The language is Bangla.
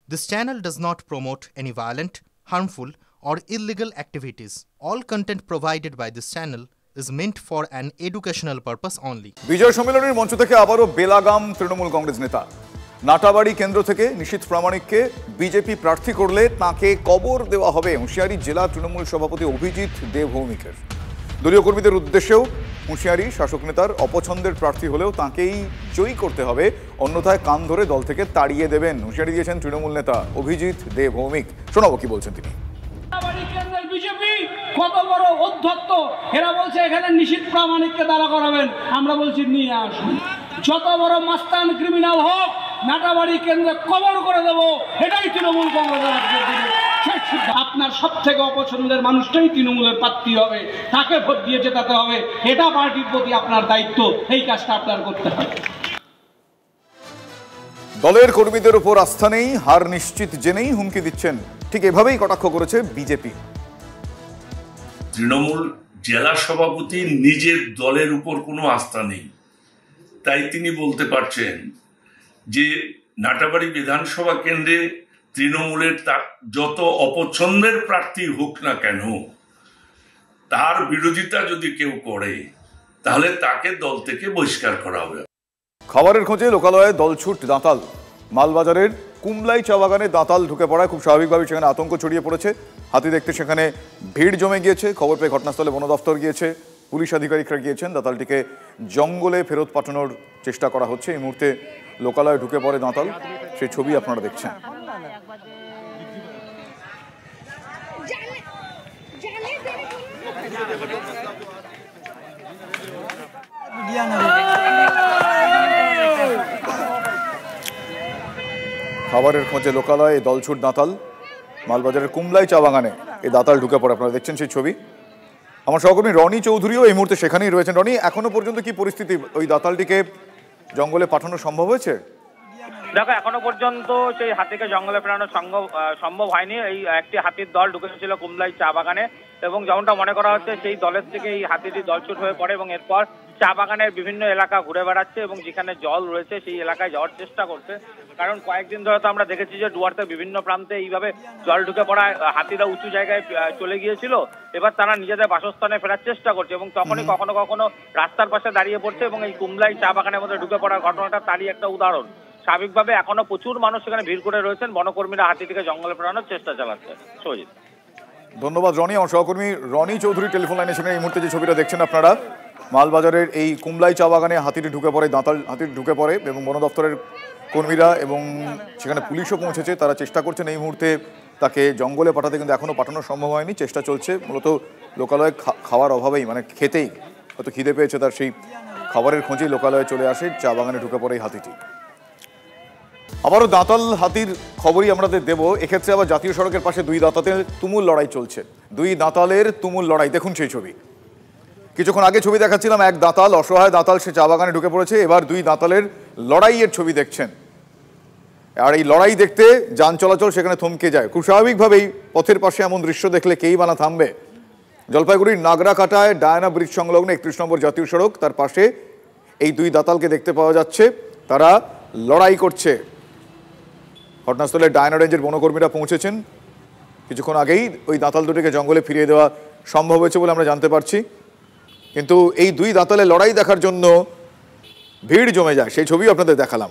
This channel does not promote any violent, harmful, or illegal activities. All content provided by this channel is meant for an educational purpose only. বিজয় সম্মেলনের মঞ্চ থেকে আবারও বেলাগাম তৃণমূল কংগ্রেস নেতা। নাটাবাড়ি কেন্দ্র থেকে নিশীথ প্রামাণিককে বিজেপি প্রার্থী করলে তাকে কবর দেওয়া হবে হুঁশিয়ারি জেলা তৃণমূল সভাপতি অভিজিৎ দেবভৌমিকের। দলীয় কর্মীদের উদ্দেশ্যেও হুঁশিয়ারি শাসক নেতার অপছন্দের প্রার্থী হলেও তাকেই জয়ী করতে হবে, অন্যথায় কান ধরে দল থেকে তাড়িয়ে দেবেন হুঁশিয়ারি দিয়েছেন তৃণমূল নেতা অভিজিৎ দেবভৌমিক। শোনাবো কি বলছেন তিনি। বিজেপি কত বড় অধ্যত্ত, এরা বলছে এখানে নিশীথ প্রামাণিককে দাঁড়া করাবেন, আমরা বলছি নিয়ে আসুন। যত বড় মাস্তান ক্রিমিনাল হোক, নাটাবাড়ি কেন্দ্রে কবর করে দেব, এটাই তৃণমূল কংগ্রেসের। আপনার সব থেকে অপছন্দের মানুষটাই তৃণমূলের প্রার্থী হবে, তাকে ভোট দিয়ে জেতাতে হবে, এটা পার্টির প্রতি আপনার দায়িত্ব, এই কাজটা আপনার করতে হবে। দলের কর্মীদের উপর আস্থা নেই, হার নিশ্চিত জেনেই হুমকি দিচ্ছেন, ঠিক এভাবেই কটাক্ষ করেছে বিজেপি। তৃণমূল জেলা সভাপতি নিজের দলের উপর কোনো আস্থা নেই, তাই তিনি বলতে পারছেন যে নাটাবাড়ি বিধানসভা কেন্দ্রে তৃণমূলের যত অপছন্দের প্রার্থী হোক না কেন, তার বিরোধিতা যদি কেউ করে তাহলে তাকে দল থেকে বহিষ্কার করা হবে। খাবারের খোঁজে লোকালয়ে দলছুট দাঁতাল। মালবাজারের কুমলাই চা বাগানে দাঁতাল ঢুকে পড়ায় খুব স্বাভাবিকভাবে সেখানে আতঙ্ক ছড়িয়ে পড়েছে। হাতি দেখতে সেখানে ভিড় জমে গিয়েছে। খবর পেয়ে ঘটনাস্থলে বন দফতর গিয়েছে, পুলিশ আধিকারিকরা গিয়েছেন। দাঁতালটিকে জঙ্গলে ফেরত পাঠানোর চেষ্টা করা হচ্ছে। এই মুহূর্তে লোকালয়ে ঢুকে পড়ে দাঁতাল, সেই ছবি আপনারা দেখছেন। খাবারের খোঁজে লোকালয়ে দলছুট দাঁতাল। মালবাজারের কুমলাই চা বাগানে এই দাঁতাল ঢুকে পড়ে, আপনারা দেখছেন সেই ছবি। আমার সহকর্মী রনি চৌধুরীও এই মুহূর্তে সেখানেই রয়েছেন। রনি, এখনো পর্যন্ত কি পরিস্থিতি? ওই দাঁতালটিকে জঙ্গলে পাঠানো সম্ভব হয়েছে? দেখো, এখনো পর্যন্ত সেই হাতিকে জঙ্গলে ফেরানো সম্ভব হয়নি। এই একটি হাতির দল ঢুকেছিল কুমলাই চা বাগানে, এবং যেমনটা মনে করা হচ্ছে সেই দলের থেকে এই হাতিটি দলছুট হয়ে পড়ে এবং এরপর চা বাগানের বিভিন্ন এলাকা ঘুরে বেড়াচ্ছে এবং যেখানে জল রয়েছে সেই এলাকায় যাওয়ার চেষ্টা করছে। কারণ কয়েকদিন ধরে তো আমরা দেখেছি যে ডুয়ার্সে বিভিন্ন প্রান্তে এইভাবে জল ঢুকে পড়ায় হাতিরা উঁচু জায়গায় চলে গিয়েছিল। এবার তারা নিজেদের বাসস্থানে ফেরার চেষ্টা করছে এবং তখনই কখনো কখনো রাস্তার পাশে দাঁড়িয়ে পড়ছে, এবং এই কুমলাই চা বাগানের মধ্যে ঢুকে পড়ার ঘটনাটা তারই একটা উদাহরণ। স্বাভাবিকভাবে এখনো প্রচুর মানুষ সেখানে ভিড় করে রয়েছেন, বনকর্মীরা হাতিটিকে জঙ্গলে ফেরানোর চেষ্টা চালাচ্ছে। সজিত, ধন্যবাদ রনি। আমার সহকর্মী রনি চৌধুরী টেলিফোন লাইনে সেখানে এই মুহূর্তে যে ছবিটা দেখছেন আপনারা, মালবাজারের এই কুমলাই চা বাগানে হাতিটি ঢুকে পড়ে, দাঁতাল হাতিটি ঢুকে পড়ে এবং বন দপ্তরের কর্মীরা এবং সেখানে পুলিশও পৌঁছেছে। তারা চেষ্টা করছেন এই মুহূর্তে তাকে জঙ্গলে পাঠাতে, কিন্তু এখনও পাঠানো সম্ভব হয়নি। চেষ্টা চলছে মূলত লোকালয়ে খাওয়ার অভাবেই, মানে খেতেই হয়তো খিদে পেয়েছে তার, সেই খাবারের খোঁজেই লোকালয়ে চলে আসে, চা বাগানে ঢুকে পড়ে এই হাতিটি। আবারও দাঁতাল হাতির খবরই আমাদের দেব। এক্ষেত্রে আবার জাতীয় সড়কের পাশে দুই দাঁতালের তুমুল লড়াই চলছে। দুই দাঁতালের তুমুল লড়াই, দেখুন সেই ছবি। কিছুক্ষণ আগে ছবি দেখাচ্ছিলাম, এক দাঁতাল, অসহায় দাঁতাল, সে চা বাগানে ঢুকে পড়েছে। এবার দুই দাঁতালের লড়াইয়ের ছবি দেখছেন। আর এই লড়াই দেখতে যান চলাচল সেখানে থমকে যায়। খুব স্বাভাবিকভাবেই পথের পাশে এমন দৃশ্য দেখলে কেই বানা থামবে। জলপাইগুড়ির নাগরাকাটায় ডায়ানা ব্রিজ সংলগ্ন 31 নম্বর জাতীয় সড়ক, তার পাশে এই দুই দাঁতালকে দেখতে পাওয়া যাচ্ছে। তারা লড়াই করছে। ঘটনাস্থলে ডায়না রেঞ্জের বনকর্মীরা পৌঁছেছেন। কিছুক্ষণ আগেই ওই দাঁতাল দুটিকে জঙ্গলে ফিরিয়ে দেওয়া সম্ভব হয়েছে বলে আমরা জানতে পারছি। কিন্তু এই দুই দাঁতালের লড়াই দেখার জন্য ভিড় জমে যায়, সেই ছবি আপনাদের দেখালাম।